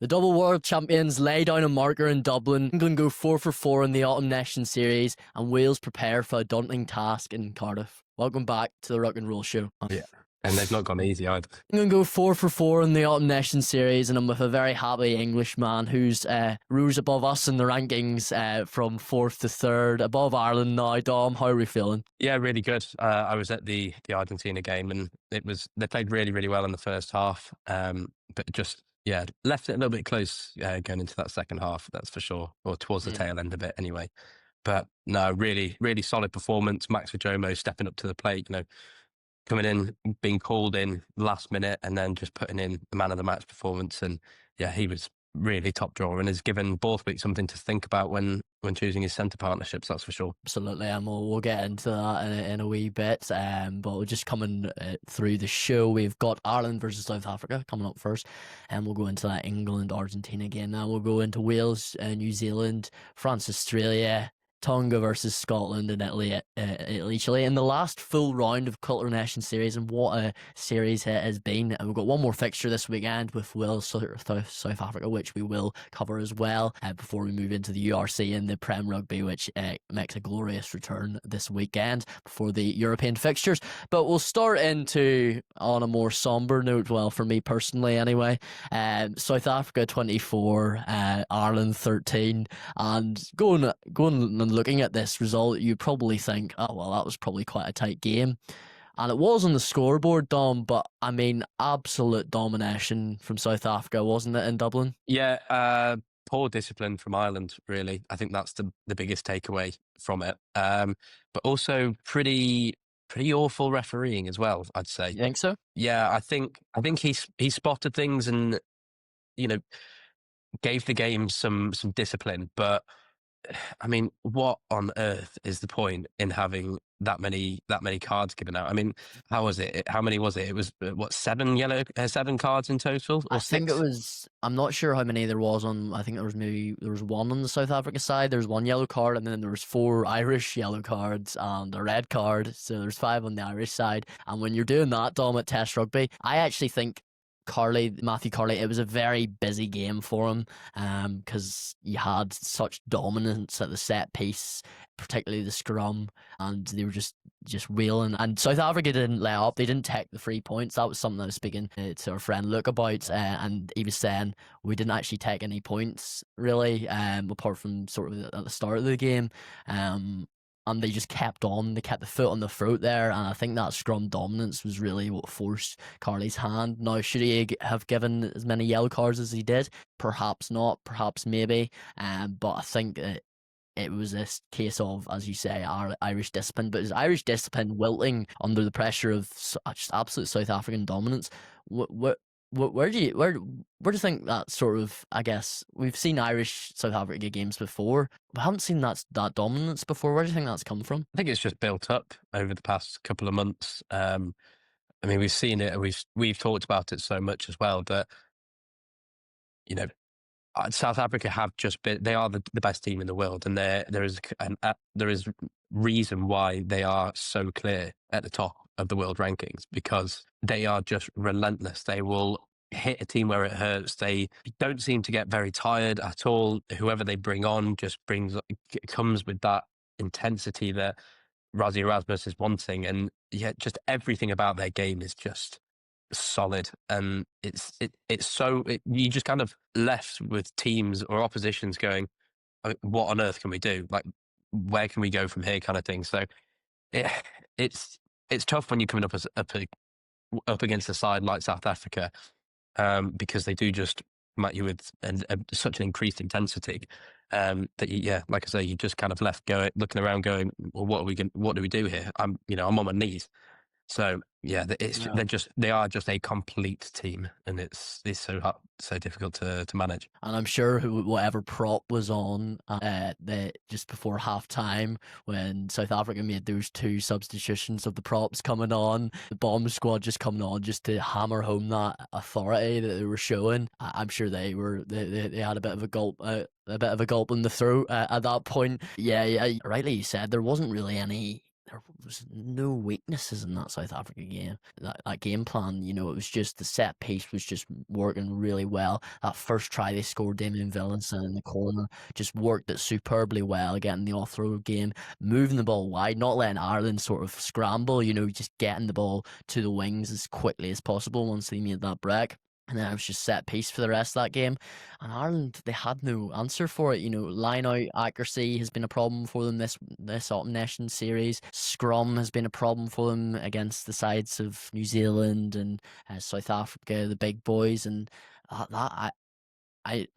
The double world champions lay down a marker in Dublin. England go 4 for 4 in the Autumn Nation Series, and Wales prepare for a daunting task in Cardiff. Welcome back to the Ruck and Roll Show. Yeah, and they've not gone easy either. England go 4 for 4 in the Autumn Nation Series, and I'm with a very happy Englishman who's rose above us in the rankings from 4th to 3rd, above Ireland now. Dom, how are we feeling? Yeah, really good. I was at the Argentina game, and they played really, really well in the first half, but just left it a little bit close going into that second half. That's for sure, or towards the tail end of it anyway. But no, really, really solid performance. Max Vajomo stepping up to the plate, coming in, being called in last minute, and then just putting in the man of the match performance. And yeah, he was really top drawer and has given Borthwick something to think about when choosing his centre partnerships, that's for sure. Absolutely, and we'll get into that in a wee bit. But we're just coming through the show. We've got Ireland versus South Africa coming up first, and we'll go into that England-Argentina game. Now we'll go into Wales, New Zealand, France, Australia, Tonga versus Scotland, and Italy, Chile in the last full round of Culture Nation Series, and what a series it has been. And we've got one more fixture this weekend with Wales, South Africa, which we will cover as well before we move into the URC and the Prem rugby, which makes a glorious return this weekend before the European fixtures. But we'll start on a more somber note, well, for me personally anyway. South Africa 24, Ireland 13, and going and looking at this result, you probably think, oh, well, that was probably quite a tight game. And it was on the scoreboard, Dom, but I mean, absolute domination from South Africa, wasn't it, in Dublin? Yeah, poor discipline from Ireland, really. I think that's the biggest takeaway from it. But also pretty awful refereeing as well, I'd say. You think so? Yeah, I think he spotted things and, gave the game some discipline, but I mean, what on earth is the point in having that many cards given out? I mean, how was it? How many was it? It was what, 7 cards in total, or I think 6? it was. I'm not sure how many there was on. I think there was one on the South Africa side. There was 1 yellow card, and then there was 4 Irish yellow cards and a red card. So there's 5 on the Irish side. And when you're doing that, Dom, at Test rugby, I actually think Matthew Carley, it was a very busy game for him because you had such dominance at the set piece, particularly the scrum, and they were just wheeling. And South Africa didn't let up. They didn't take the 3 points. That was something I was speaking to our friend Luke about, and he was saying we didn't actually take any points really, apart from sort of at the start of the game. And they just kept on. They kept the foot on the throat there, and I think that scrum dominance was really what forced Carley's hand. Now, should he have given as many yellow cards as he did? Perhaps not. Perhaps maybe. But I think it was this case of, as you say, Irish discipline. But is Irish discipline wilting under the pressure of just absolute South African dominance? Where do you think that sort of, I guess, we've seen Irish South Africa games before, but haven't seen that dominance before. Where do you think that's come from? I think it's just built up over the past couple of months. I mean, we've seen it, and we've talked about it so much as well that, South Africa have just been, they are the best team in the world, and there is reason why they are so clear at the top of the world rankings, because they are just relentless. They will hit a team where it hurts. They don't seem to get very tired at all. Whoever they bring on just comes with that intensity that Rassie Erasmus is wanting, and just everything about their game is just solid. And you just kind of left with teams or oppositions going, what on earth can we do? Like, where can we go from here, kind of thing. So it's tough when you're coming up against a side like South Africa, because they do just mat you with such an increased intensity that like I say, you just kind of left looking around going, well, what do we do here? I'm on my knees. So yeah, they are just a complete team, and it's so difficult to manage. And I'm sure whatever prop was on just before half time, when South Africa made those 2 substitutions of the props coming on, the bomb squad just coming on just to hammer home that authority that they were showing, I'm sure they had a bit of a gulp in the throat at that point. Yeah, rightly you said, there wasn't really any there was no weaknesses in that South Africa game. That game plan, it was just the set piece was just working really well. That first try they scored, Damien Villenson in the corner, just worked it superbly well, getting the off-throw game, moving the ball wide, not letting Ireland sort of scramble, just getting the ball to the wings as quickly as possible once they made that break. And then it was just set piece for the rest of that game. And Ireland, they had no answer for it. Line out accuracy has been a problem for them this Autumn Nations series. Scrum has been a problem for them against the sides of New Zealand and South Africa, the big boys. And I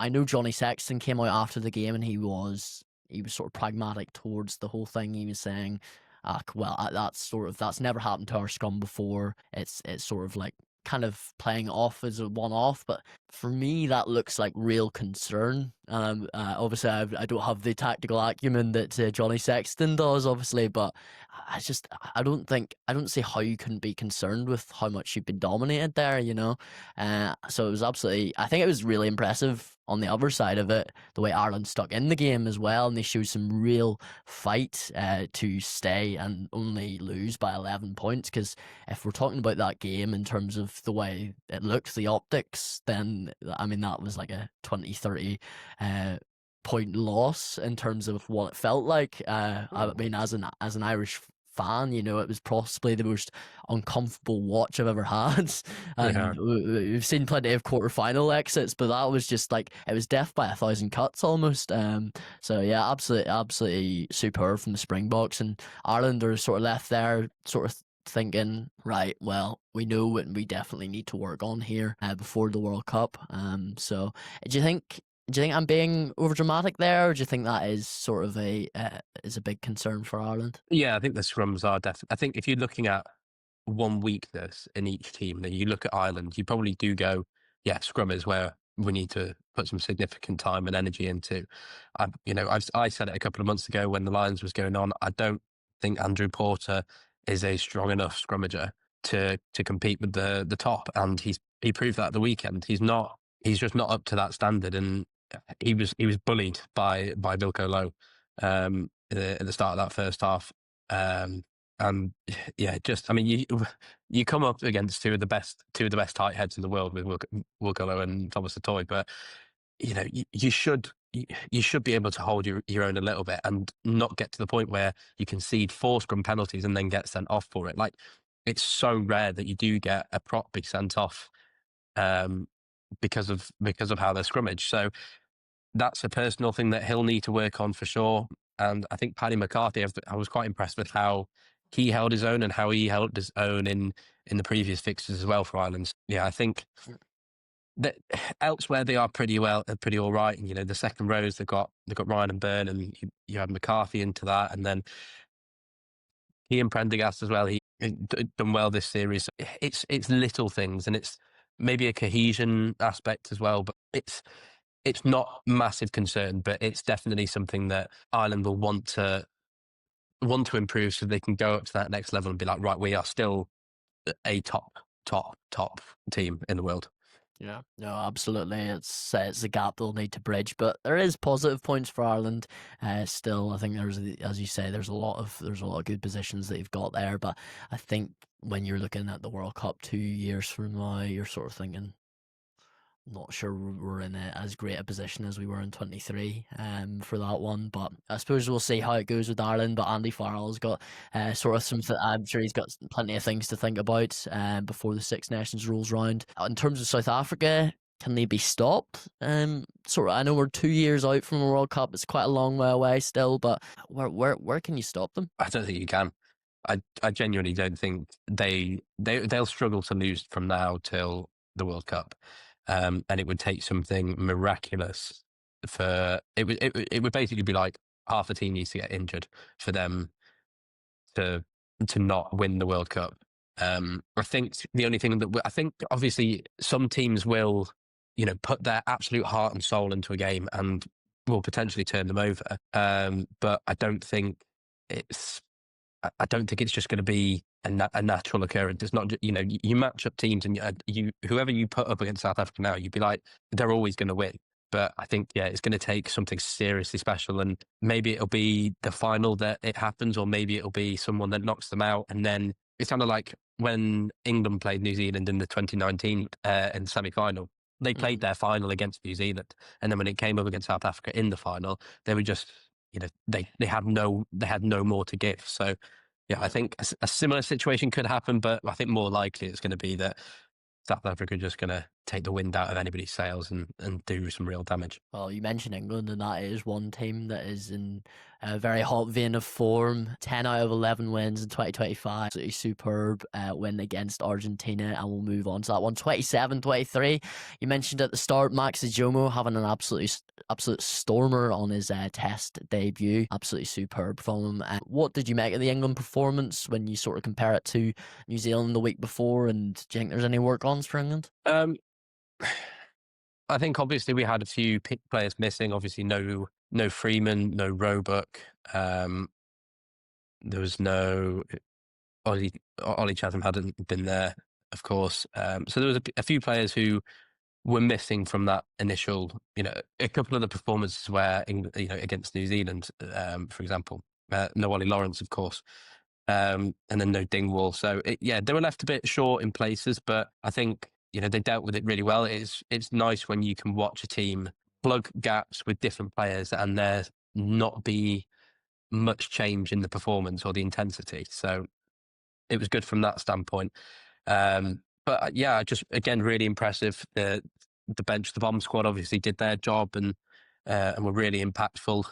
know Johnny Sexton came out after the game and he was sort of pragmatic towards the whole thing. He was saying, that's never happened to our scrum before. It's sort of like kind of playing off as a one-off, but for me that looks like real concern. Obviously I don't have the tactical acumen that Johnny Sexton does, obviously, but I don't see how you couldn't be concerned with how much you've been dominated there. So it was I think it was really impressive on the other side of it, the way Ireland stuck in the game as well, and they showed some real fight to stay and only lose by 11 points. Because if we're talking about that game in terms of the way it looked, the optics, then I mean that was like a 20-30 point loss in terms of what it felt like. I mean, as an Irish fan, it was possibly the most uncomfortable watch I've ever had. And Yeah. we've seen plenty of quarterfinal exits, but that was just like, it was death by 1,000 cuts almost. So yeah, absolutely superb from the Springboks, and Ireland are sort of left there sort of thinking, right, well, we know what we definitely need to work on here before the World Cup. So do you think I'm being over dramatic there, or do you think that is sort of a big concern for Ireland? Yeah, I think the scrums are definitely. I think if you're looking at one weakness in each team, then you look at Ireland, you probably do go, yeah, scrum is where we need to put some significant time and energy into. I said it a couple of months ago when the Lions was going on. I don't think Andrew Porter is a strong enough scrummager to compete with the top, and he proved that at the weekend. He's not. He's just not up to that standard, and he was bullied by Vilko Low at the start of that first half. And yeah, I mean, you come up against two of the best tight heads in the world with Wilco Low and Thomas Toy, but you should be able to hold your own a little bit and not get to the point where you concede 4 scrum penalties and then get sent off for it. Like, it's so rare that you do get a prop be sent off because of how they're scrummage. So that's a personal thing that he'll need to work on for sure. And I think Paddy McCarthy, I was quite impressed with how he held his own and how he held his own in the previous fixtures as well for Ireland. Yeah, I think that elsewhere they are pretty all right. And the second rows they've got Ryan and Byrne, and you have McCarthy into that, and then Ian Prendergast as well. He done well this series. It's little things, and it's maybe a cohesion aspect as well, but it's not massive concern, but it's definitely something that Ireland will want to improve so they can go up to that next level and be like, right, we are still a top team in the world. Yeah, no, absolutely. It's a gap they'll need to bridge, but there is positive points for Ireland. Still, I think as you say, there's a lot of good positions that you've got there. But I think when you're looking at the World Cup 2 years from now, you're sort of thinking, not sure we're in as great a position as we were in 23 for that one, but I suppose we'll see how it goes with Ireland. But Andy Farrell's got sort of some, I'm sure he's got plenty of things to think about before the Six Nations rolls round. In terms of South Africa, can they be stopped? I know we're 2 years out from the World Cup. It's quite a long way away still, but where can you stop them? I don't think you can. I genuinely don't think they'll struggle to lose from now till the World Cup. And it would take something miraculous for it would basically be like half the team needs to get injured for them to not win the World Cup. I think the only thing that I think obviously some teams will put their absolute heart and soul into a game and will potentially turn them over. But I don't think it's just going to be a natural occurrence. It's not, you match up teams and whoever you put up against South Africa now, you'd be like, they're always going to win. But I think, yeah, it's going to take something seriously special, and maybe it'll be the final that it happens, or maybe it'll be someone that knocks them out. And then it's kind of like when England played New Zealand in the 2019 in the semi-final. They played their final against New Zealand, and then when it came up against South Africa in the final, they were just, they had no more to give. So yeah, I think a similar situation could happen, but I think more likely it's going to be that South Africa are just going to take the wind out of anybody's sails and do some real damage. Well, you mentioned England, and that is one team that is in a very hot vein of form. 10 out of 11 wins in 2025. Absolutely superb win against Argentina, and we'll move on to that one. 27-23. You mentioned at the start, Max Ijomo having an absolute stormer on his test debut. Absolutely superb from him. What did you make of the England performance when you sort of compare it to New Zealand the week before, and do you think there's any work-ons for England? I think obviously we had a few players missing. Obviously, no Freeman, no Roebuck. There was no Ollie Chatham hadn't been there, of course. So there was a few players who were missing from that initial. A couple of the performances where against New Zealand, for example, no Ollie Lawrence, of course. And then no Dingwall. So they were left a bit short in places, but I think they dealt with it really well. It's nice when you can watch a team plug gaps with different players and there not be much change in the performance or the intensity. So it was good from that standpoint. But yeah, just again really impressive. The bench, the bomb squad obviously did their job and were really impactful.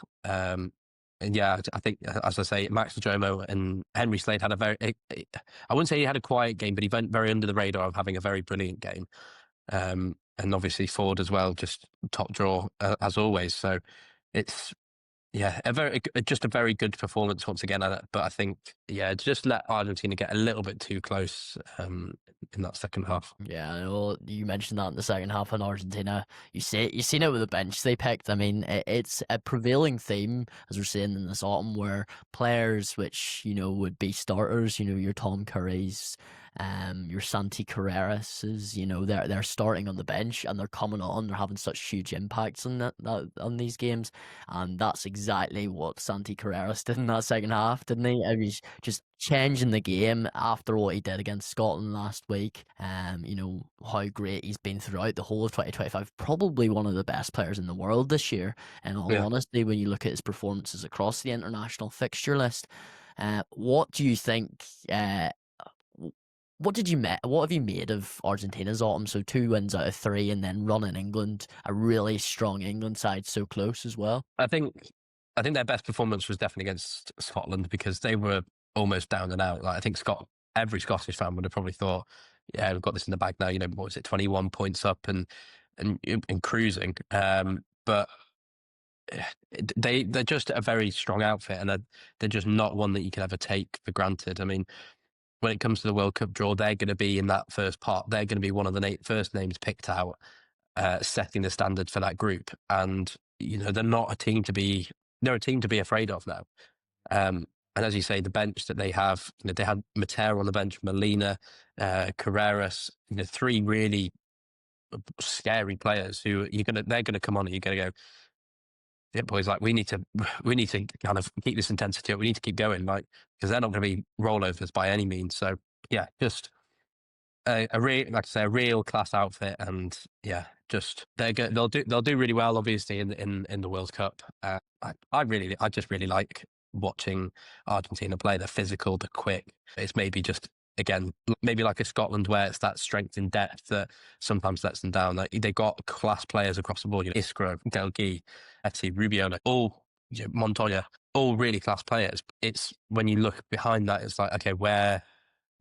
And yeah, I think, as I say, Max Jomo and Henry Slade had I wouldn't say he had a quiet game, but he went very under the radar of having a very brilliant game. And obviously Ford as well, just top draw as always. So it's, yeah, just a very good performance once again. But I think, just let Argentina get a little bit too close in that second half. Yeah, well, you mentioned that in the second half in Argentina. You've seen it with the bench they picked. I mean, it's a prevailing theme, as we're seeing in this autumn, where players which, would be starters, your Tom Currys, your Santi Carrerases, they're starting on the bench and they're coming on. They're having such huge impacts on these games, and that's exactly what Santi Carreras did in that second half, didn't he? He was just changing the game after what he did against Scotland last week. How great he's been throughout the whole of 2025. Probably one of the best players in the world this year, in all honesty, when you look at his performances across the international fixture list. What do you think? What have you made of Argentina's autumn? So 2 wins out of 3, and then running England, a really strong England side, so close as well. I think their best performance was definitely against Scotland, because they were almost down and out. Like, I think every Scottish fan would have probably thought, yeah, we've got this in the bag now. What was it, 21 points up and cruising. But they're just a very strong outfit, and they're just not one that you can ever take for granted. I mean, when it comes to the World Cup draw, they're going to be in that first part. They're going to be one of the first names picked out, setting the standard for that group. And they're not a team to be. They're a team to be afraid of now. And as you say, the bench that they have, they had Matera on the bench, Molina, Carreras, 3 really scary players who they're gonna come on and you're gonna go, yeah, boys, like we need to kind of keep this intensity up. We need to keep going, like, because they're not going to be rollovers by any means. So yeah, just a real class outfit, and yeah, just they'll do really well, obviously in the World Cup. I just really like watching Argentina play. They're physical, they're quick. It's maybe just, again, maybe like a Scotland where it's that strength in depth that sometimes lets them down. Like, they got class players across the board. Iskra, Delgui, Eti, Rubiola, all Montoya, all really class players. It's when you look behind that, it's like, okay, where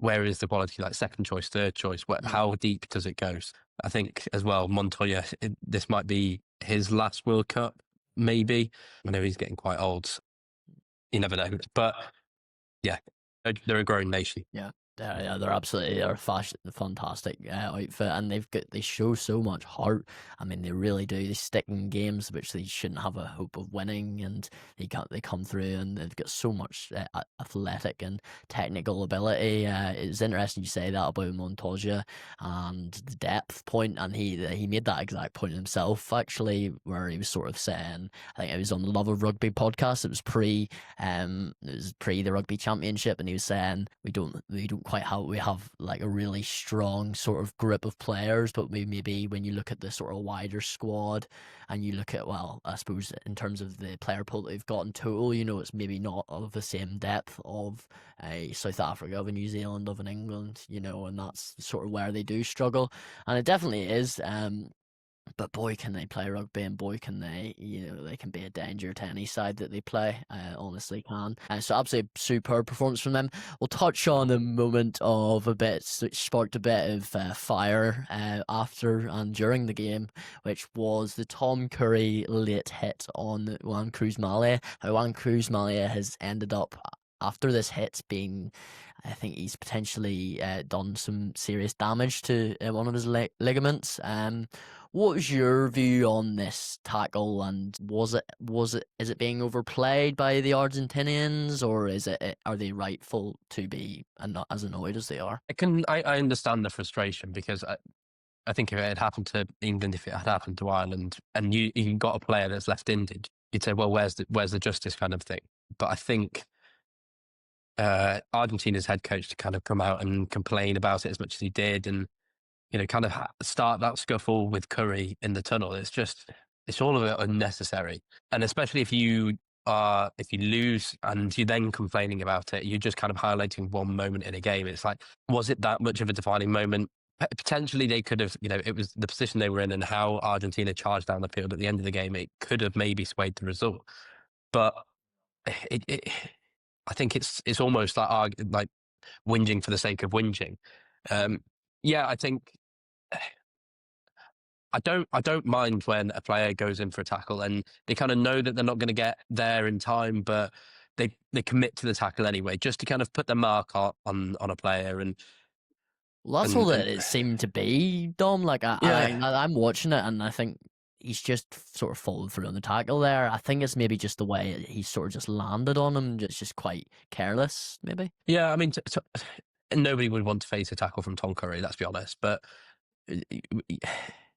is the quality? Like second choice, third choice? How deep does it go? I think as well, Montoya, this might be his last World Cup, maybe. I know he's getting quite old. You never know, but yeah, they're a growing nation. Yeah. They're absolutely fantastic outfit, and they show so much heart. I mean, they really do. They stick in games which they shouldn't have a hope of winning, and they come through, and they've got so much athletic and technical ability. It's interesting you say that about Montoya and the depth point, and he made that exact point himself actually, where he was sort of saying, I think it was on the Love of Rugby podcast. It was pre the rugby championship, and he was saying we don't quite have like a really strong sort of group of players, but maybe when you look at the sort of wider squad and you look at, well, I suppose in terms of the player pool that they've got in total, it's maybe not of the same depth of a South Africa, of a New Zealand, of an England, and that's sort of where they do struggle, and it definitely is. But boy, can they play rugby, and boy, can they can be a danger to any side that they play. Honestly, can. So absolutely superb performance from them. We'll touch on a moment of which sparked a bit of fire after and during the game, which was the Tom Curry late hit on Juan Cruz Malia. How Juan Cruz Malia has ended up, after this hit, I think he's potentially done some serious damage to one of his ligaments. What was your view on this tackle, and is it being overplayed by the Argentinians, or are they rightful to be not as annoyed as they are? I understand the frustration, because I think if it had happened to England, if it had happened to Ireland, and you got a player that's left injured, you'd say, well, where's the justice kind of thing. But I think Argentina's head coach to kind of come out and complain about it as much as he did, and kind of start that scuffle with Curry in the tunnel. It's all of it unnecessary. And especially if you lose and you're then complaining about it, you're just kind of highlighting one moment in a game. It's like, was it that much of a defining moment? Potentially they could have, it was the position they were in and how Argentina charged down the field at the end of the game. It could have maybe swayed the result. But I think it's almost like whinging for the sake of whinging. Yeah, I think I don't mind when a player goes in for a tackle and they kind of know that they're not going to get there in time, but they commit to the tackle anyway, just to kind of put the mark on a player. Well, that's all that it seemed to be, Dom. Like I'm watching it, and I think he's just sort of followed through on the tackle there. I think it's maybe just the way he sort of just landed on him, just quite careless, maybe. Yeah, I mean, nobody would want to face a tackle from Tom Curry, let's be honest. But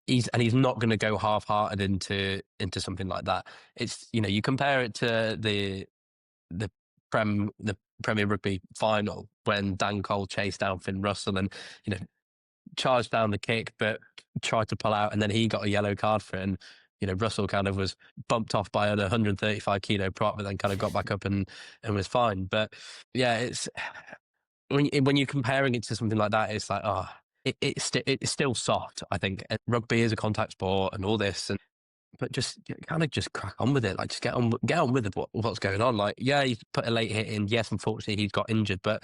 he's not going to go half-hearted into something like that. It's you compare it to the Premier Rugby final when Dan Cole chased down Finn Russell and charged down the kick, but tried to pull out, and then he got a yellow card for it. And Russell kind of was bumped off by an 135 kilo prop, but then kind of got back up and was fine. But yeah, it's when you're comparing it to something like that, it's like, it's still soft. I think rugby is a contact sport and all this, but just kind of just crack on with it. Like, just get on with it, what's going on. Like, yeah, he's put a late hit in. Yes, unfortunately, he's got injured, but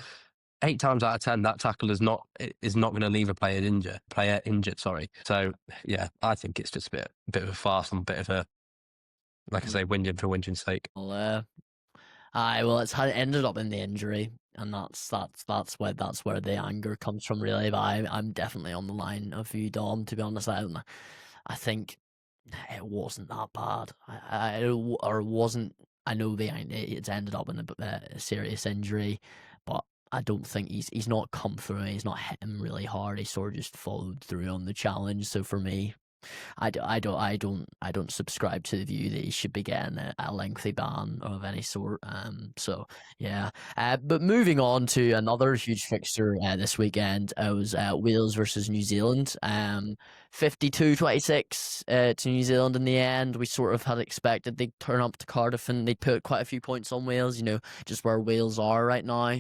8 times out of 10, that tackle is not going to leave a player injured. Sorry. So yeah, I think it's just a bit of a farce and a bit of a, like I say, whinging for whinging's sake. Well, it's how it ended up in the injury, and that's where the anger comes from, really. But I'm definitely on the line of you, Dom. To be honest, I think it wasn't that bad. Or wasn't. I know it's ended up in a serious injury, but I don't think he's not come through. He's not hit him really hard. He sort of just followed through on the challenge. So for me, I don't subscribe to the view that he should be getting a lengthy ban of any sort. So yeah. But moving on to another huge fixture this weekend, it was Wales versus New Zealand. 52-26 to New Zealand in the end. We sort of had expected they'd turn up to Cardiff and they'd put quite a few points on Wales. Just where Wales are right now.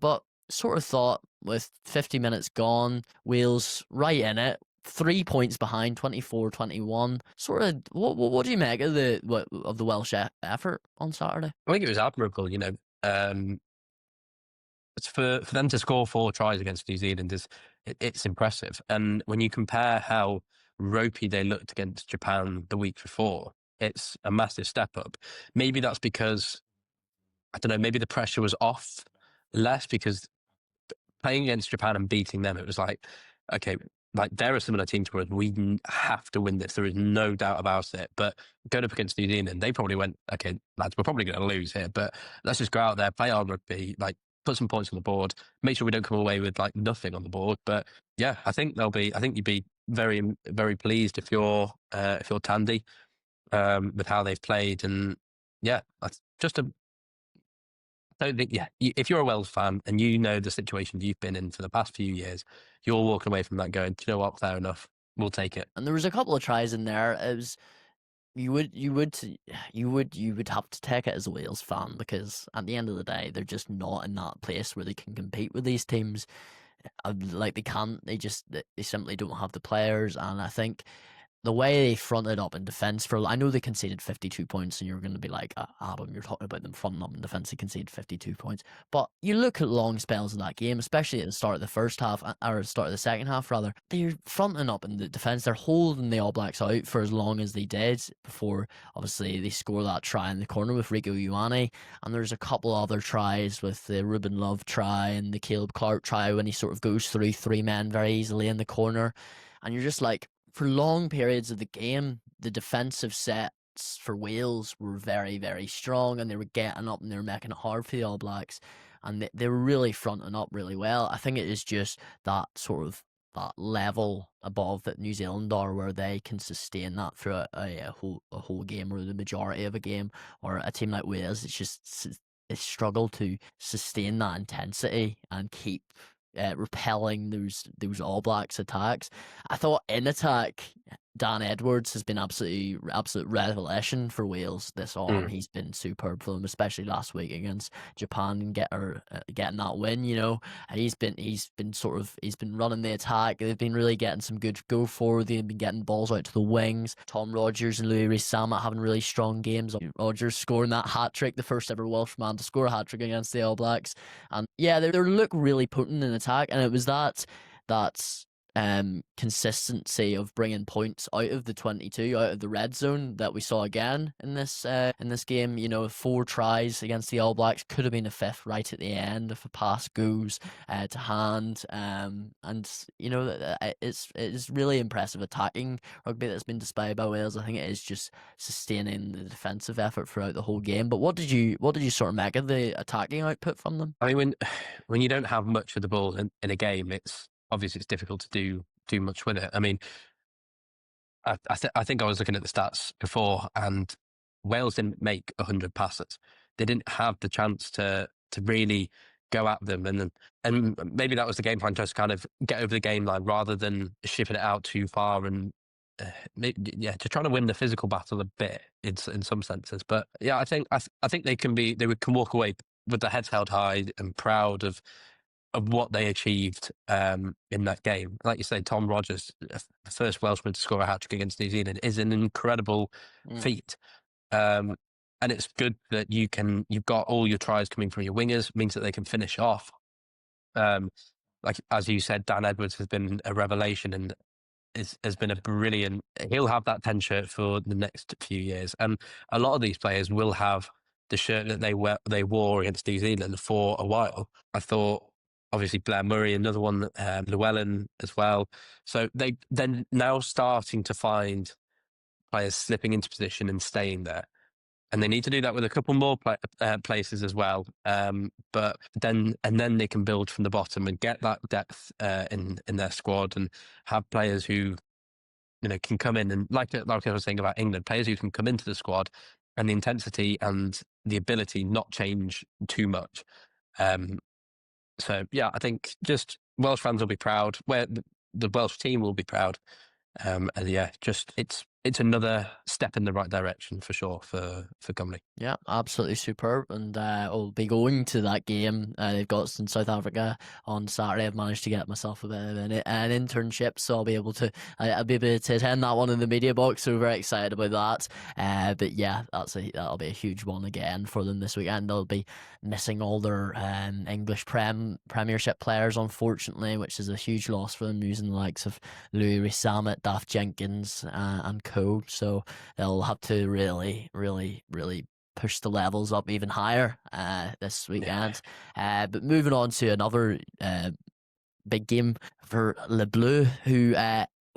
But sort of thought with 50 minutes gone, Wales right in it. 3 points behind, 24-21. Sort of, what do you make of the Welsh effort on Saturday? I think it was admirable. It's for them to score 4 tries against New Zealand it's impressive. And when you compare how ropey they looked against Japan the week before, it's a massive step up. Maybe that's because, I don't know, maybe the pressure was off less because playing against Japan and beating them, it was like, okay, like they're a similar team to us. We have to win this. There is no doubt about it. But going up against New Zealand, they probably went, okay, lads, we're probably going to lose here, but let's just go out there, play our rugby, like put some points on the board, make sure we don't come away with like nothing on the board. But yeah, I think you'd be very, very pleased if you're Tandy, with how they've played. And yeah, that's just a, I don't think, yeah, if you're a Wales fan and you know the situation you've been in for the past few years, you're walking away from that going, do you know what, fair enough, we'll take it. And there was a couple of tries in there. It was you would have to take it as a Wales fan, because at the end of the day, they're just not in that place where they can compete with these teams. Like they can't. They simply don't have the players, and I think the way they fronted up in defence I know they conceded 52 points, and you're going to be like, Adam, you're talking about them fronting up in defence, they conceded 52 points. But you look at long spells in that game, especially at the start of the first half, or the start of the second half, rather, they're fronting up in the defence, they're holding the All Blacks out for as long as they did before, obviously, they score that try in the corner with Rico Ioane, and there's a couple other tries with the Ruben Love try and the Caleb Clark try when he sort of goes through three men very easily in the corner, and you're just like, for long periods of the game, the defensive sets for Wales were very, very strong, and they were getting up and they were making it hard for the All Blacks, and they were really fronting up really well. I think it is just that sort of that level above that New Zealand are, where they can sustain that through a whole game, or the majority of a game, or a team like Wales, it's struggled to sustain that intensity and keep repelling those All Blacks attacks. I thought in attack, Dan Edwards has been absolute revelation for Wales this autumn. He's been superb for them, especially last week against Japan and getting that win. You know, and he's been running the attack. They've been really getting some good go forward. They've been getting balls out to the wings. Tom Rogers and Louis Rees-Zammit having really strong games. Rogers scoring that hat trick, the first ever Welshman to score a hat trick against the All Blacks. And yeah, they look really potent in attack, and it was that consistency of bringing points out of the 22, out of the red zone, that we saw again in this game. You know, 4 tries against the All Blacks, could have been a 5th right at the end if a pass goes to hand. And you know, it's really impressive attacking rugby that's been displayed by Wales. I think it is just sustaining the defensive effort throughout the whole game. But what did you sort of make of the attacking output from them? I mean, when you don't have much of the ball in a game, obviously it's difficult to do much with it. I mean, I think I was looking at the stats before, and Wales didn't make 100 passes. They didn't have the chance to really go at them, and maybe that was the game plan, just kind of get over the game line rather than shipping it out too far, and to try to win the physical battle a bit in some senses. But yeah, I think they can walk away with their heads held high and proud of what they achieved in that game. Like you say, Tom Rogers, the first Welshman to score a hat-trick against New Zealand, is an incredible feat. And it's good that you've got all your tries coming from your wingers, means that they can finish off. Like, as you said, Dan Edwards has been a revelation and has been a brilliant... He'll have that 10 shirt for the next few years. And a lot of these players will have the shirt that they wore against New Zealand for a while. I thought, obviously, Blair Murray, another one, Llewellyn as well. So they're now starting to find players slipping into position and staying there. And they need to do that with a couple more places as well. But then they can build from the bottom and get that depth in their squad, and have players who, you know, can come in and, like I was saying about England, players who can come into the squad and the intensity and the ability not change too much. So yeah, I think just Welsh fans will be proud. Where the Welsh team will be proud. And yeah, just it's another step in the right direction for sure for Cymru. Yeah, absolutely superb. And I'll be going to that game they've got in South Africa on Saturday. I've managed to get myself a bit of an internship, so I'll be able to attend that one in the media box. So we're very excited about that. But yeah, that'll be a huge one again for them this weekend. They'll be missing all their English Premiership players, unfortunately, which is a huge loss for them, losing the likes of Louis Rees-Zammit, Daft Jenkins, and co. So they'll have to really, really, really push the levels up even higher this Yeah. weekend. But moving on to another big game for Le Bleu, who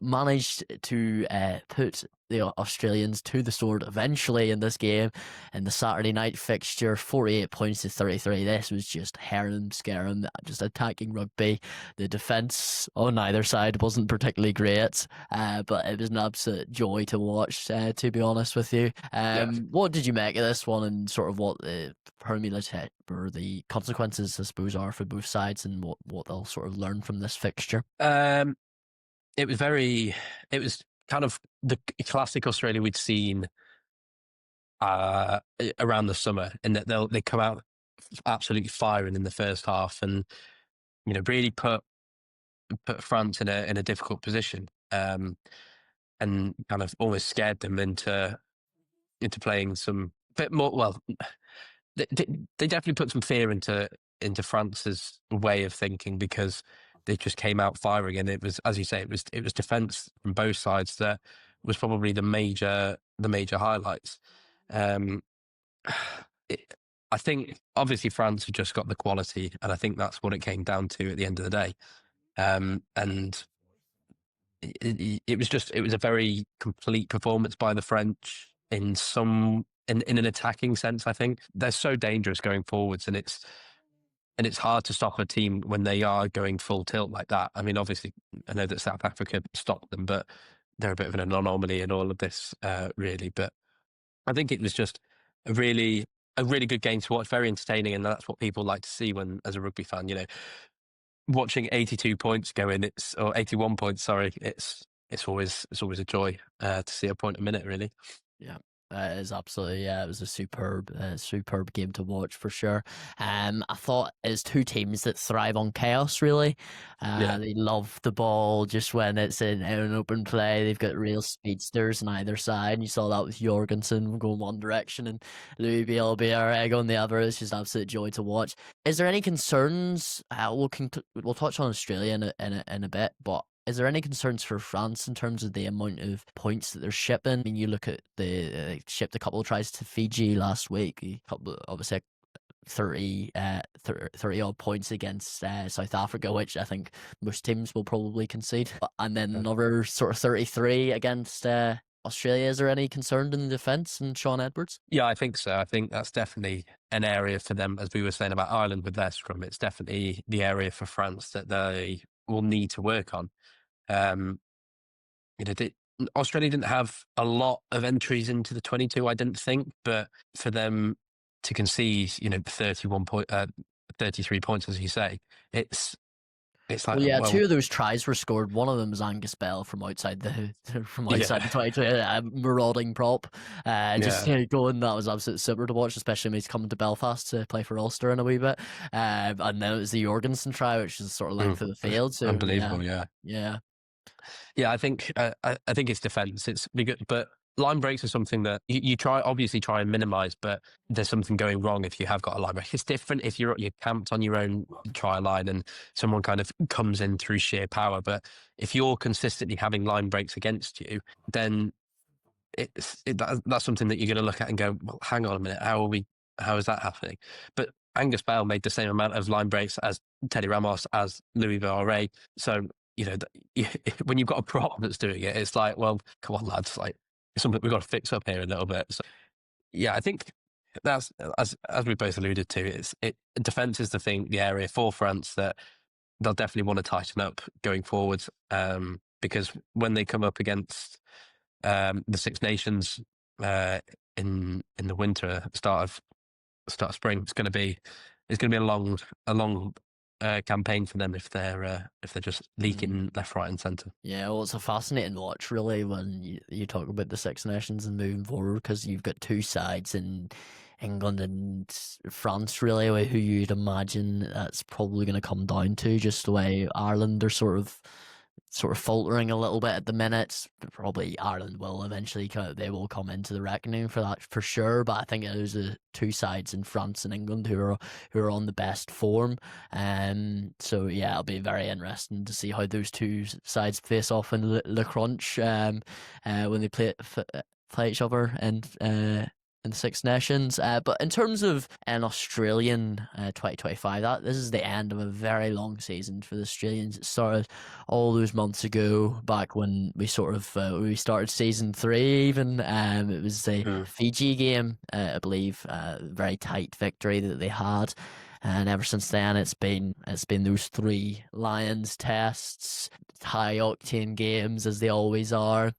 managed to put the Australians to the sword eventually in this game in the Saturday night fixture. 48 points to 33. This was just harem scarum, just attacking rugby. The defence on either side wasn't particularly great, but it was an absolute joy to watch, to be honest with you. Yeah. What did you make of this one, and sort of what the or the consequences, I suppose, are for both sides, and what they'll sort of learn from this fixture? It was kind of the classic Australia we'd seen around the summer, in that they come out absolutely firing in the first half, and really put France in a difficult position, and kind of almost scared them into playing some bit more. Well, they definitely put some fear into France's way of thinking, because they just came out firing, and it was, as you say, it was defence from both sides that was probably the major highlights. Um, I think obviously France had just got the quality, and I think that's what it came down to at the end of the day. And it was a very complete performance by the French in an attacking sense. I think they're so dangerous going forwards, and it's hard to stop a team when they are going full tilt like that. I mean, obviously, I know that South Africa stopped them, but they're a bit of an anomaly in all of this, really. But I think it was just a really good game to watch, very entertaining, and that's what people like to see when, as a rugby fan, watching 82 points go in, or 81 points, sorry, it's always a joy to see a point a minute, really. Yeah, it is absolutely. Yeah, it was a superb game to watch for sure. I thought it's two teams that thrive on chaos. Really, Yeah. they love the ball just when it's in an open play. They've got real speedsters on either side. And you saw that with Jorgensen going one direction and Louis Bielbiarreg on the other. It's just absolute joy to watch. Is there any concerns? We'll touch on Australia in a bit, but is there any concerns for France in terms of the amount of points that they're shipping? I mean, you look at they shipped a couple of tries to Fiji last week, obviously 30 odd points against South Africa, which I think most teams will probably concede. And then another sort of 33 against Australia. Is there any concern in the defence and Sean Edwards? Yeah, I think so. I think that's definitely an area for them, as we were saying about Ireland with their scrum. It's definitely the area for France that they will need to work on. Um, Australia didn't have a lot of entries into the 22, I didn't think, but for them to concede, 33 points, as you say, it's like, Well, yeah, well, two of those tries were scored. One of them was Angus Bell from outside the yeah, 22, a marauding prop. Just yeah, going, that was absolutely super to watch, especially when he's coming to Belfast to play for Ulster in a wee bit. And then it was the Jorgensen try, which is sort of length of the field. So unbelievable, yeah. yeah. Yeah, I think it's defence. It's because, but line breaks are something that you obviously try and minimise, but there's something going wrong if you have got a line break. It's different if you're camped on your own try line and someone kind of comes in through sheer power. But if you're consistently having line breaks against you, then that's something that you're going to look at and go, well, hang on a minute, how is that happening? But Angus Bell made the same amount of line breaks as Teddy Ramos, as Louis Villarreal. So, when you've got a prop that's doing it, it's like, well, come on, lads, like, it's something we've got to fix up here a little bit. So, yeah, I think that's, as we both alluded to, defence is the area for France that they'll definitely want to tighten up going forward, because when they come up against the Six Nations in the winter, start of spring, it's going to be a long campaign for them if they're just leaking left, right, and centre. Yeah, well, it's a fascinating watch, really, when you talk about the Six Nations and moving forward, because you've got two sides in England and France, really, who you'd imagine that's probably going to come down to, just the way Ireland are sort of faltering a little bit at the minute. Probably Ireland will eventually they will come into the reckoning for that for sure. But I think there's the two sides in France and England who are on the best form. So yeah, it'll be very interesting to see how those two sides face off in Le Crunch when they play each other and in the Six Nations. But in terms of an Australian 2025, this is the end of a very long season for the Australians. It started all those months ago, back when we we started season 3. Even it was the Mm. Fiji game, I believe, very tight victory that they had. And ever since then, it's been those 3 Lions tests, high octane games as they always are.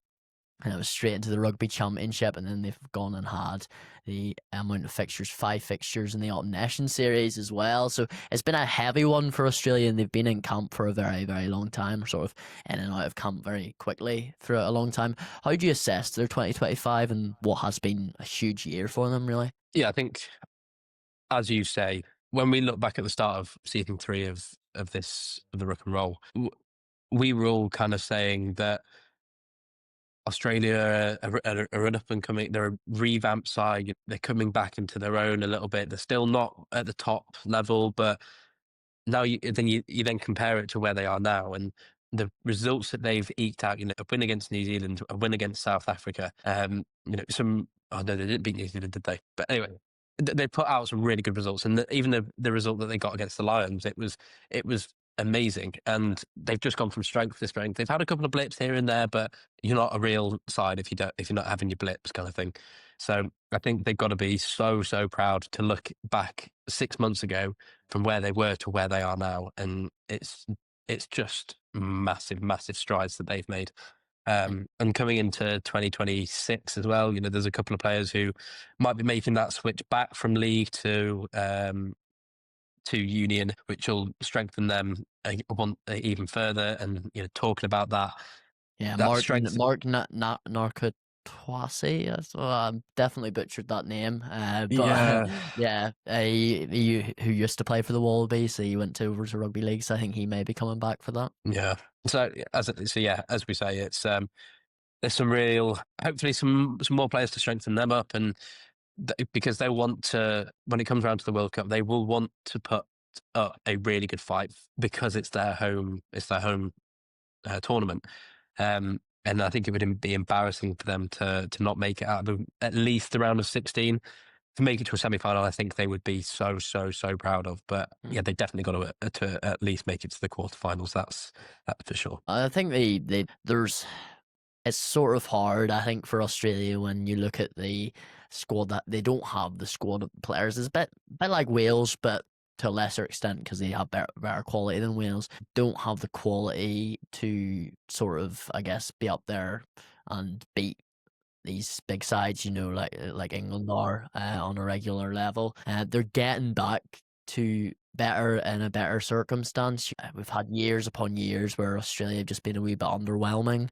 And it was straight into the rugby championship, and then they've gone and had the amount of fixtures, 5 fixtures in the Autumn Nation series as well. So it's been a heavy one for Australia, and they've been in camp for a very, very long time, sort of in and out of camp very quickly for a long time. How do you assess their 2025 and what has been a huge year for them, really? Yeah, I think, as you say, when we look back at the start of season 3 of the Ruck and Roll, we were all kind of saying that Australia are an up and coming. They're a revamped side. They're coming back into their own a little bit. They're still not at the top level, but now you then compare it to where they are now, and the results that they've eked out. A win against New Zealand, a win against South Africa. Some. Oh no, they didn't beat New Zealand, did they? But anyway, they put out some really good results, and even the result that they got against the Lions, it was amazing, and they've just gone from strength to strength. They've had a couple of blips here and there, but you're not a real side if you're not having your blips, kind of thing. So I think they've got to be so proud to look back 6 months ago from where they were to where they are now, and it's just massive strides that they've made. And coming into 2026 as well, there's a couple of players who might be making that switch back from league to union, which will strengthen them even further. And talking about Yeah, that Mark strength. Mark Narkotwase. Definitely butchered that name. But Yeah, yeah, who used to play for the Wallabies, so he went over to rugby league. So I think he may be coming back for that. yeah. So as we say, it's there's some real, hopefully some more players to strengthen them up, and because they want to, when it comes around to the World Cup, they will want to put up a really good fight because it's their home tournament. And I think it would be embarrassing for them to not make it out of at least the round of 16. To make it to a semi-final, I think they would be so proud of. But yeah, they definitely got to at least make it to the quarterfinals. That's for sure. I think there's it's sort of hard, I think, for Australia when you look at the squad, that they don't have the squad of players. It's a bit like Wales, but to a lesser extent because they have better quality than Wales. Don't have the quality to sort of, I guess, be up there and beat these big sides, like England are on a regular level. They're getting back to better in a better circumstance. We've had years upon years where Australia have just been a wee bit underwhelming,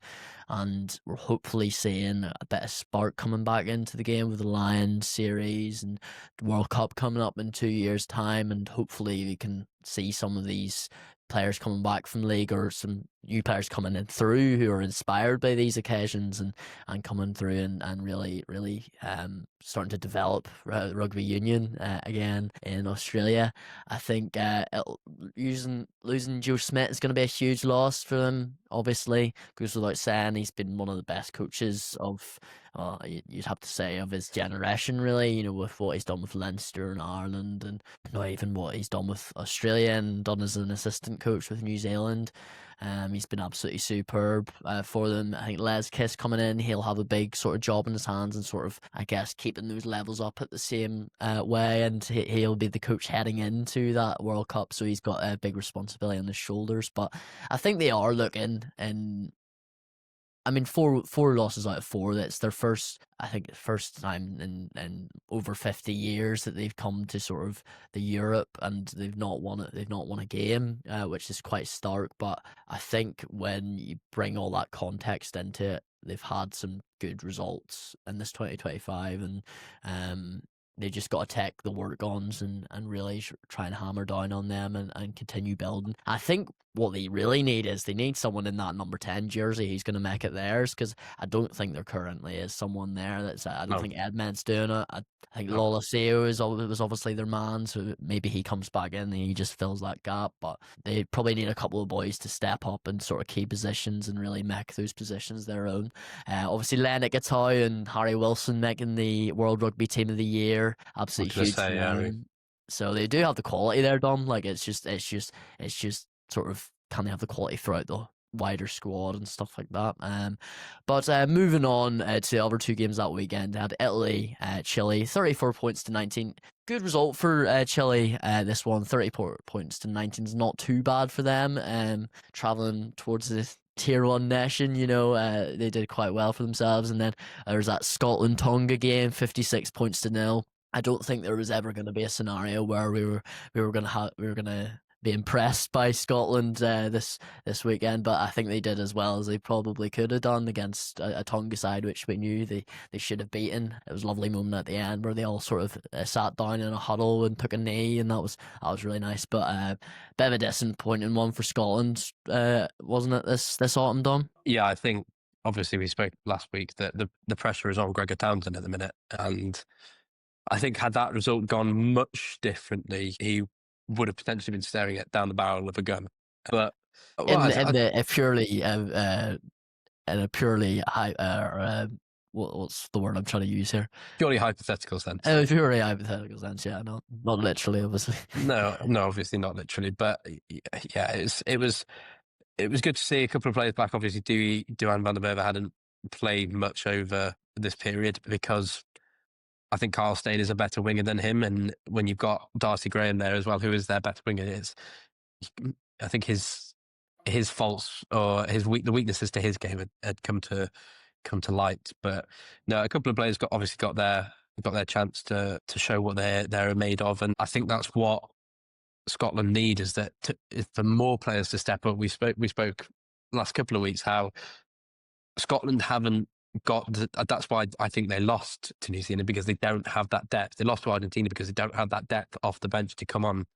and we're hopefully seeing a bit of spark coming back into the game with the Lions series and the World Cup coming up in 2 years' time, and hopefully we can see some of these players coming back from league or some new players coming in through who are inspired by these occasions and coming through and really starting to develop rugby union again in Australia. I think losing Joe Smith is going to be a huge loss for them. Obviously, goes without saying, he's been one of the best coaches of, you'd have to say, of his generation, really, with what he's done with Leinster and Ireland, and not even what he's done with Australia and done as an assistant coach with New Zealand. He's been absolutely superb for them. I think Les Kiss coming in, he'll have a big sort of job in his hands and sort of, I guess, keeping those levels up at the same way. And he'll be the coach heading into that World Cup, so he's got a big responsibility on his shoulders. But I think they are looking, and I mean, four losses out of four. That's their first time in over 50 years that they've come to sort of the Europe, and they've not won it. They've not won a game, which is quite stark. But I think when you bring all that context into it, they've had some good results in this 2025, and they just got to take the work ons and really try and hammer down on them and continue building. I think what they really need is they need someone in that number 10 jersey who's going to make it theirs, because I don't think there currently is someone there. I don't No, think Edmund's doing it. I think no. Lola Seo was obviously their man, so maybe he comes back in and he just fills that gap. But they probably need a couple of boys to step up and sort of key positions and really make those positions their own. Obviously, Lennox Gatow and Harry Wilson making the World Rugby Team of the Year, I was absolutely going to huge for say, them. So they do have the quality there, Dom. Like it's just sort of, can they have the quality throughout the wider squad and stuff like that. But moving on to the other two games that weekend, they had Italy, Chile, 34 points to 19. Good result for Chile. This one, 34 points to 19 is not too bad for them. Traveling towards the tier one nation, they did quite well for themselves. And then there's that Scotland Tonga game, 56 points to nil. I don't think there was ever going to be a scenario where we were gonna be impressed by Scotland this weekend, but I think they did as well as they probably could have done against a Tonga side, which we knew they should have beaten. It was a lovely moment at the end where they all sort of sat down in a huddle and took a knee, and that was really nice. But bit of a disappointing one for Scotland, wasn't it? This autumn, Dom? Yeah, I think obviously we spoke last week that the pressure is on Gregor Townsend at the minute, and I think had that result gone much differently, he would have potentially been staring at down the barrel of a gun. But well, In the a purely high what's the word I'm trying to use here? purely hypothetical sense. Purely hypothetical sense, yeah, not literally, obviously. No, obviously not literally, but yeah, it was good to see a couple of players back. Obviously, Duan van der Merwe hadn't played much over this period because I think Carl Steyn is a better winger than him, and when you've got Darcy Graham there as well, who is their better winger, I think his faults or the weaknesses to his game had come to light. But no, a couple of players obviously got their chance to show what they're made of, and I think that's what Scotland need, is for more players to step up. We spoke last couple of weeks how Scotland haven't got that's why I think they lost to New Zealand, because they don't have that depth. They lost to Argentina because they don't have that depth off the bench to come on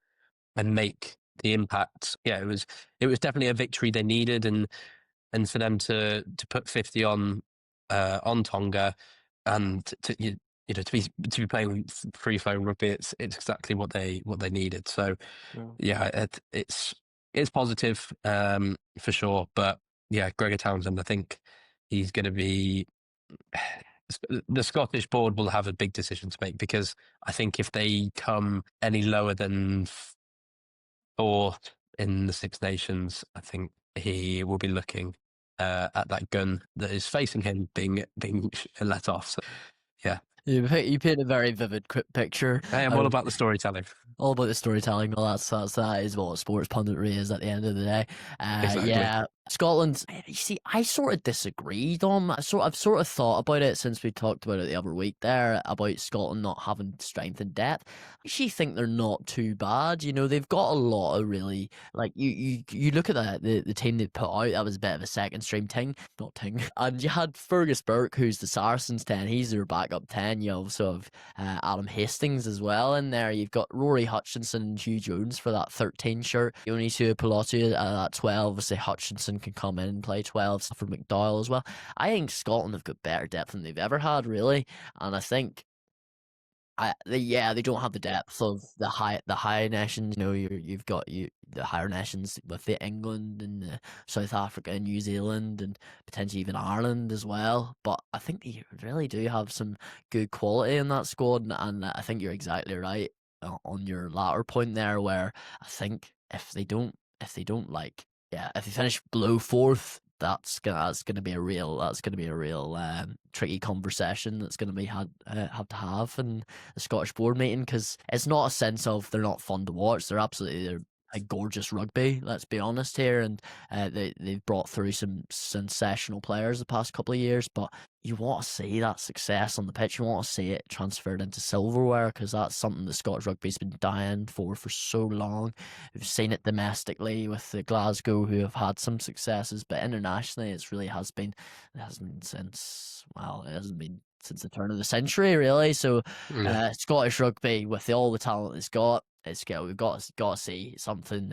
and make the impact. Yeah, it was definitely a victory they needed, and for them to put 50 on Tonga, and to be playing free flowing rugby, it's exactly what they needed. So yeah, it's positive for sure. But yeah, Gregor Townsend, I think he's going to be. The Scottish board will have a big decision to make, because I think if they come any lower than fourth in the Six Nations, I think he will be looking at that gun that is facing him being let off. So, yeah. You paint a very vivid picture. I am all about the storytelling. All about the storytelling. Well, that is what sports punditry is at the end of the day. Exactly. Yeah, Scotland. You see, I sort of disagree, Dom. I've sort of thought about it since we talked about it the other week there about Scotland not having strength and depth. I actually think they're not too bad. They've got a lot of really, like, you look at the team they put out. That was a bit of a second stream ting, not ting. And you had Fergus Burke, who's the Saracens 10. He's their backup 10. You also have Adam Hastings as well in there. You've got Rory Hutchinson and Hugh Jones for that 13 shirt. Onisu Pilotu at that 12. Obviously, Hutchinson can come in and play 12 for McDowell as well. I think Scotland have got better depth than they've ever had, really. And I think they don't have the depth of the high nations. You've got the higher nations with the England and the South Africa and New Zealand and potentially even Ireland as well. But I think they really do have some good quality in that squad, and I think you're exactly right on your latter point there, where I think if they don't if they finish below fourth, that's gonna be a real tricky conversation that's gonna be have to have in the Scottish board meeting, because it's not a sense of they're not fun to watch. They're a gorgeous rugby, let's be honest here, and they've brought through some sensational players the past couple of years, but you want to see that success on the pitch. You want to see it transferred into silverware, because that's something that Scottish rugby's been dying for so long. We've seen it domestically with the Glasgow, who have had some successes, but internationally it hasn't been since the turn of the century, really. So Scottish rugby, with all the talent it's got, we've got to see something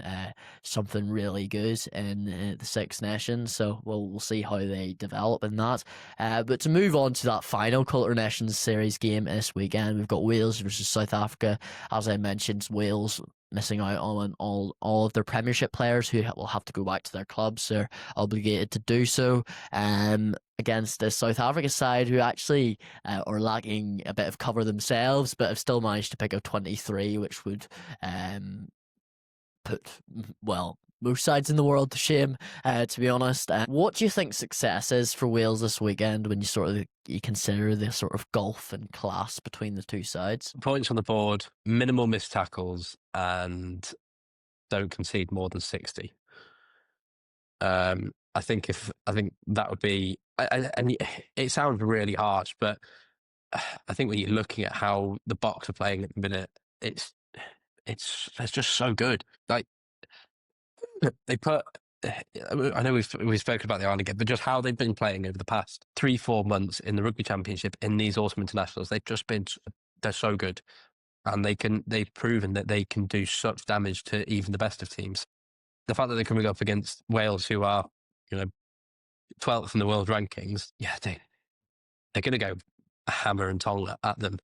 really good in the Six Nations. So we'll see how they develop in that. But to move on to that final Culture Nations series game this weekend, we've got Wales versus South Africa. As I mentioned, Wales missing out on all of their Premiership players who will have to go back to their clubs. They're obligated to do so. Against the South Africa side, who actually are lacking a bit of cover themselves, but have still managed to pick up 23, which would put, well, most sides in the world to shame, to be honest. What do you think success is for Wales this weekend when you consider the sort of gulf and class between the two sides? Points on the board, minimal missed tackles, and don't concede more than 60. I think that would be, and it sounds really harsh, but I think when you're looking at how the Boks are playing at the minute, it's just so good. Like they put, I know we've spoken about the Ireland game, but just how they've been playing over the past 3-4 months in the Rugby Championship in these autumn internationals, they're so good, and they've proven that they can do such damage to even the best of teams. The fact that they're coming up against Wales, who are 12th in the world rankings, yeah, they're going to go hammer and tong at them.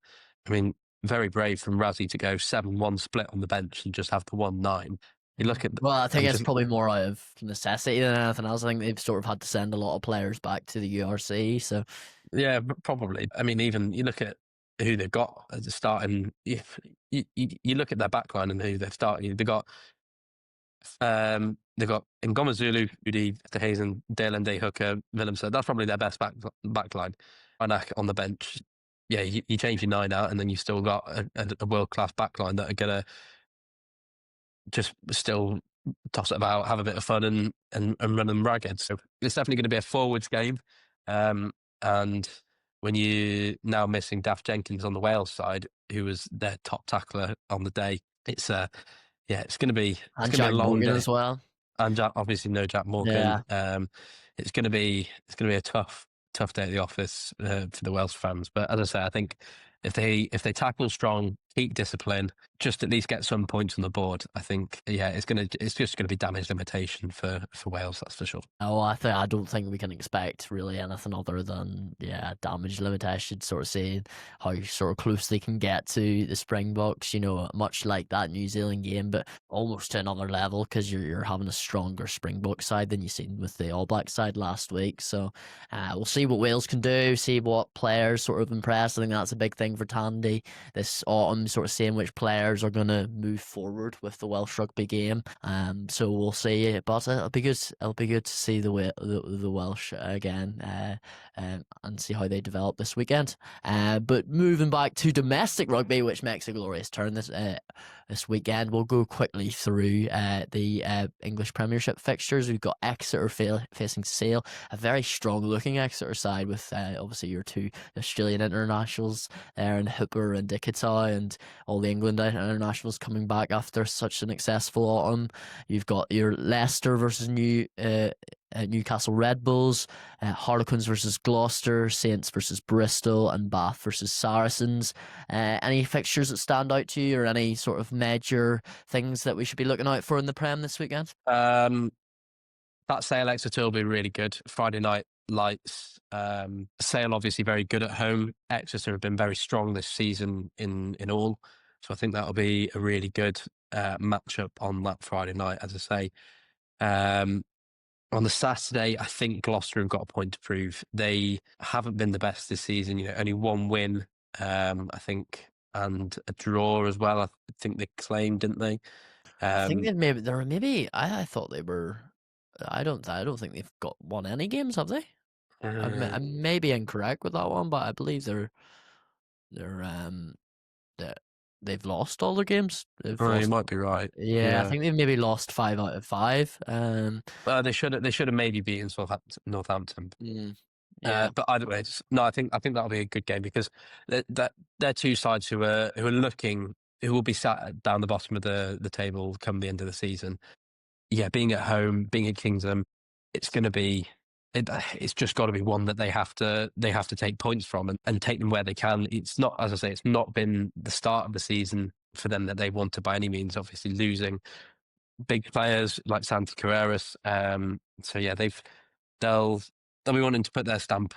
I mean, very brave from Razzie to go 7-1 split on the bench and just have the 1-9. You look at Well, I think it's probably more out of necessity than anything else. I think they've sort of had to send a lot of players back to the URC. So yeah, probably. I mean, even you look at who they've got as a starting. You look at their backline and who they've started. They've got Ngoma Zulu, Udi, De Hazen, Dale Day Hooker, Willemse. That's probably their best backline. Anak on the bench. Yeah, you change your 9 out, and then you've still got a world class backline that are gonna just still toss it about, have a bit of fun, and run them ragged. So it's definitely going to be a forwards game. And when you're now missing Daft Jenkins on the Wales side, who was their top tackler on the day, it's going to be Jack a long Morgan day as well. And obviously no Jack Morgan. Yeah. It's going to be a tough day at the office for the Welsh fans. But as I say, I think if they tackle strong, keep discipline, just at least get some points on the board, I think it's just gonna be damage limitation for Wales, that's for sure. Oh, I don't think we can expect really anything other than damage limitation. Sort of seeing how sort of close they can get to the Springboks. Much like that New Zealand game, but almost to another level because you're having a stronger Springbok side than you seen with the All Black side last week. So we'll see what Wales can do. See what players sort of impress. I think that's a big thing for Tandy this autumn. Sort of seeing which players are going to move forward with the Welsh rugby game. So we'll see. But it'll be good. It'll be good to see the Welsh again and see how they develop this weekend. But moving back to domestic rugby, which makes a glorious turn this weekend, we'll go quickly through the English Premiership fixtures. We've got Exeter facing Sale, a very strong looking Exeter side with obviously your two Australian internationals there in Hooper and Dickatai, and all the England internationals coming back after such an successful autumn. You've got your Leicester versus Newcastle Red Bulls, Harlequins versus Gloucester, Saints versus Bristol, and Bath versus Saracens. Any fixtures that stand out to you, or any sort of major things that we should be looking out for in the Prem this weekend? That Sale Exeter will be really good. Friday night lights. Sale obviously very good at home. Exeter have been very strong this season in all. So I think that'll be a really good matchup on that Friday night, as I say. On the Saturday, I think Gloucester have got a point to prove. They haven't been the best this season. Only one win, I think, and a draw as well. I think they claimed, didn't they? I think I thought they were. I don't think they've won any games, have they? I may be incorrect with that one, but I believe they've lost all their games. You might be right. Yeah, I think they've maybe lost 5 out of 5. They should have maybe beaten Northampton. Yeah. But either way, I think that'll be a good game because they're two sides who will be sat down the bottom of the table come the end of the season. Yeah, being at home, being at Kingdom, it's going to be. It's just got to be one that they have to take points from and take them where they can. It's not, as I say, it's not been the start of the season for them that they wanted by any means. Obviously, losing big players like Santi Carreras. So yeah, they'll be wanting to put their stamp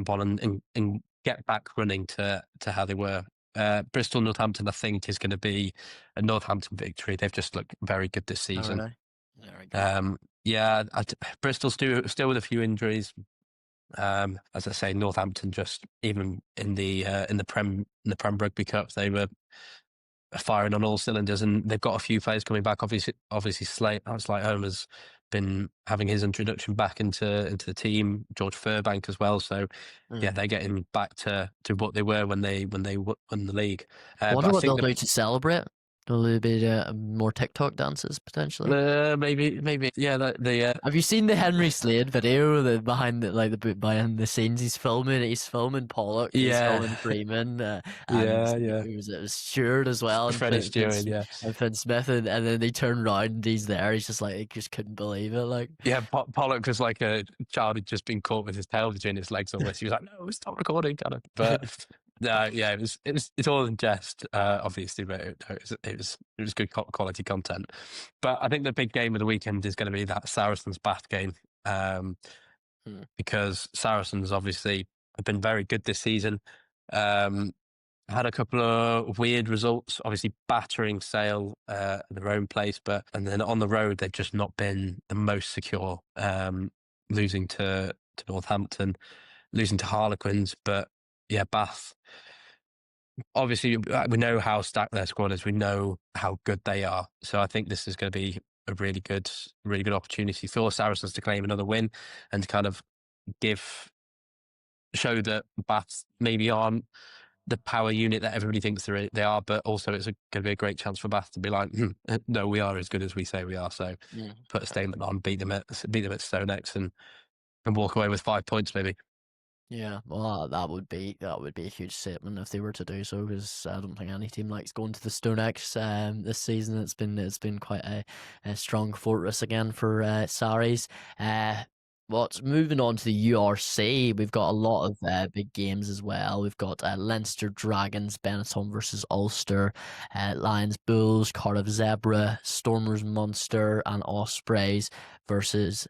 on and get back running to how they were. Bristol Northampton, I think, is going to be a Northampton victory. They've just looked very good this Oh, season. really? Very good. Yeah, Bristol still with a few injuries. As I say, Northampton just even in the Prem Rugby Cup, they were firing on all cylinders, and they've got a few players coming back. Obviously, Slate Home has been having his introduction back into the team. George Furbank as well. So yeah, they're getting back to what they were when they won the league. I But wonder I what think they'll do to celebrate. A little bit more TikTok dances potentially. maybe yeah. Have you seen the Henry Slade video? The behind the scenes, he's filming Pollock, he's Yeah, filming Freeman, and yeah. it was Stewart as well, and Freddie Stewart, yeah. Finn Smith, and then they turn around and he's there. He's just like, he just couldn't believe it, like. Yeah, Pollock was like a child who'd just been caught with his tail between his legs almost. He was like, "No, stop recording, kind of." But no, yeah, it's all in jest, obviously, but it was good quality content. But I think the big game of the weekend is going to be that Saracens Bath game, because Saracens obviously have been very good this season. Had a couple of weird results, obviously battering Sale at their own place, and then on the road they've just not been the most secure. Losing to Northampton, losing to Harlequins, but yeah, Bath. Obviously, we know how stacked their squad is. We know how good they are. So I think this is going to be a really good opportunity for Saracens to claim another win and to kind of show that Bath maybe aren't the power unit that everybody thinks they are, but also it's going to be a great chance for Bath to be like, no, we are as good as we say we are. So put a statement on, beat them at Stonex, and walk away with 5 points, maybe. Yeah, well, that would be a huge statement if they were to do so, because I don't think any team likes going to the Stonex this season. It's been quite a strong fortress again for Saris. But moving on to the URC, we've got a lot of big games as well. We've got Leinster Dragons, Benetton versus Ulster, Lions Bulls, Cardiff Zebra, Stormers Munster, and Ospreys versus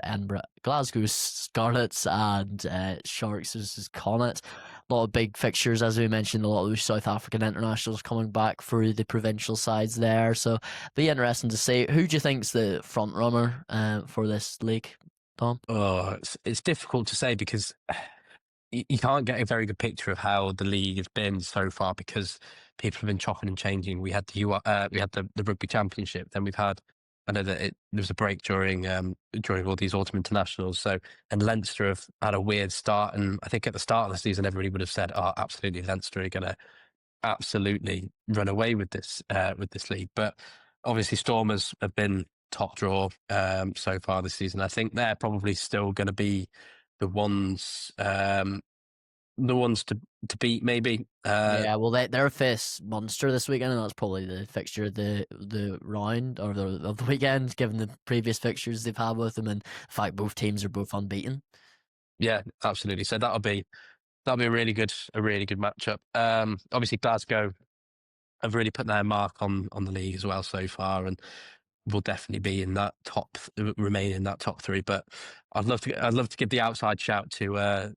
Edinburgh, Glasgow Scarlets, and Sharks versus Connacht. A lot of big fixtures, as we mentioned. A lot of South African internationals coming back for the provincial sides there. So be interesting to see. Who do you think's the front runner for this league, Tom? Oh, it's difficult to say because you can't get a very good picture of how the league has been so far because people have been chopping and changing. We had the rugby championship, then we've had. I know that there was a break during all these autumn internationals. And Leinster have had a weird start. And I think at the start of the season, everybody would have said, "Oh, absolutely, Leinster are going to absolutely run away with this league." But obviously, Stormers have been top draw so far this season. I think they're probably still going to be the ones to beat, maybe. Yeah, well, they're face Munster this weekend, and that's probably the fixture of the round or of the weekend, given the previous fixtures they've had with them, and the fact both teams are both unbeaten. Yeah, absolutely. So that'll be a really good matchup. Obviously, Glasgow have really put their mark on the league as well so far, and will definitely be in that remain in that top three. But I'd love to give the outside shout to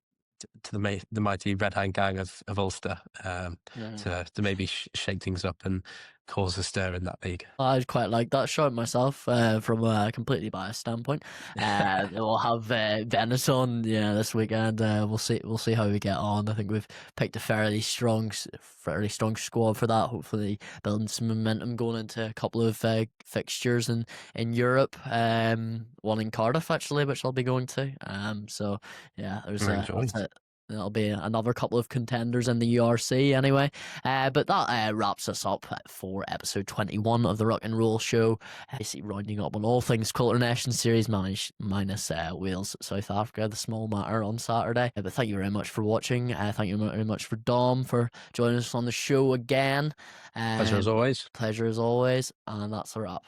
the mighty Red Hand Gang of Ulster to maybe shake things up and cause a stir in that league. I'd quite like that shot myself from a completely biased standpoint. We'll have Benetton this weekend. We'll see how we get on. I think we've picked a fairly strong squad for that. Hopefully building some momentum going into a couple of fixtures in Europe. One in Cardiff actually, which I'll be going to. So yeah, there'll be another couple of contenders in the URC anyway. But that wraps us up for episode 21 of the Ruck and Roll Show. Basically rounding up on all things Quilter Nation Series minus Wales, South Africa, the small matter on Saturday. But thank you very much for watching. Thank you very much for Dom for joining us on the show again. Pleasure as always. Pleasure as always. And that's a wrap.